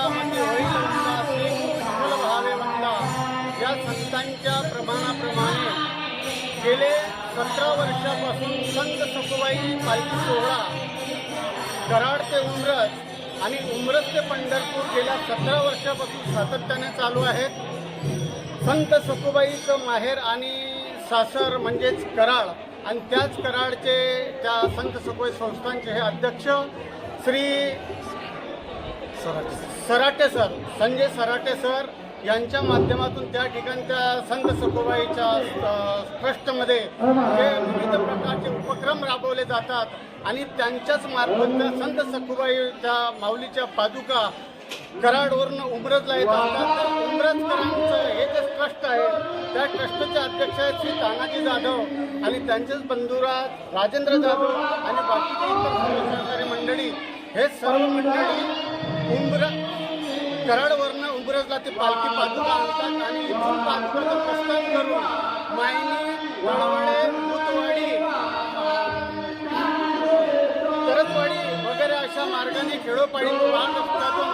मंदी होईल उल्हासी, कुशल भावे वंदा. या संतांच्या प्रमाणाप्रमाणे गेले 17 वर्षापासून संत सखुबाई पालखी सोहळा कराड ते उमरज आणि उमरज ते पंढरपूर गेल्या 17 वर्षापासून सातत्याने चालू आहेत. संत सखुबाईचं माहेर आणि सासर म्हणजेच कराड आणि त्याच कराडचे त्या संत सखुबाई संस्थानचे हे अध्यक्ष श्री सराटे सर, संजय सराटे सर यांच्या माध्यमातून त्या ठिकाणी त्या संत सखुबाईच्या ट्रस्टमध्ये हे विविध प्रकारचे उपक्रम राबवले जातात आणि त्यांच्याच मार्फत त्या संत सखुबाईच्या माऊलीच्या पादुका कराडवरून उमरजला येत असतात. उमरजकरांचं हे जे ट्रस्ट आहे त्या ट्रस्टचे अध्यक्ष आहेत श्री तानाजी जाधव आणि त्यांचेच बंधुराज राजेंद्र जाधव आणि बाकीचे इतर सर्व सहकारी मंडळी हे सर्व मंडळी कराडवरनं उमरजला ते पालखी पादुका आणतात आणि इथून पादुकाचं प्रस्थान करून मायनी, वळवळे, भूतवाडी, करतवाडी वगैरे अशा मार्गाने खेडोपाडी भाग रस्त्यातून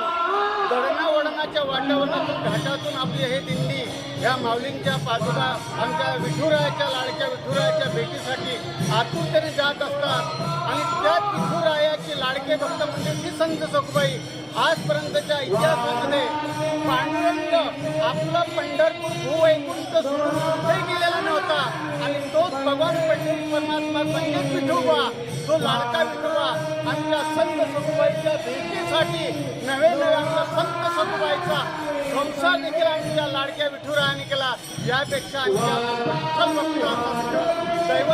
दळणावळणाच्या वाटावरणातून घाटातून आपली हे दिंडी ह्या माऊलींच्या पादुका आमच्या विठुरायाच्या लाडक्या विठुरायाच्या भेटीसाठी आतुरतेने जात असतात. आणि त्या विठुरायाची लाडके भक्त म्हणजे ही संत सखुबाई आजपर्यंतच्या इतिहासामध्ये पांडुरंग आपलं पंढरपूर भूवैकुंठ सोडून कुठेही गेलेला नव्हता आणि तोच भगवान पंडित परमात्मा म्हणजेच विठोबा, तो लाडका विठोबा आमच्या संत सखुबाईच्या भेटीसाठी नवे आमच्या संत सखुबाईचा संसार देखील आमच्या लाडक्या विठुरायाने केला. यापेक्षा दैवत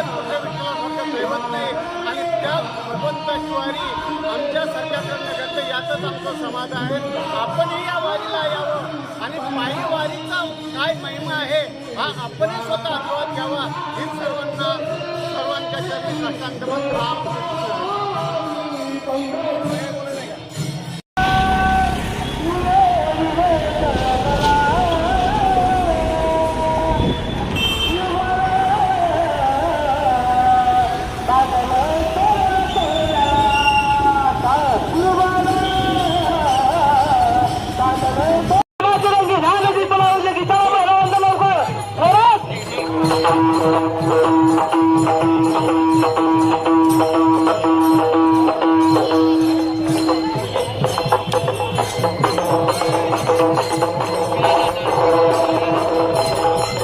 मोठ्या विठुरासारखं दैवत नाही आणि त्या भगवंताशिवारी आमच्यासारख्याकडनं घडतं यातच आमचा समाज आहे. आपणही या वारीला यावं आणि पायी वारीचा काय महिमा आहे हा आपणही स्वतः अनुभवात घ्यावा ही सर्वांच्या चरणी साष्टांग नमन.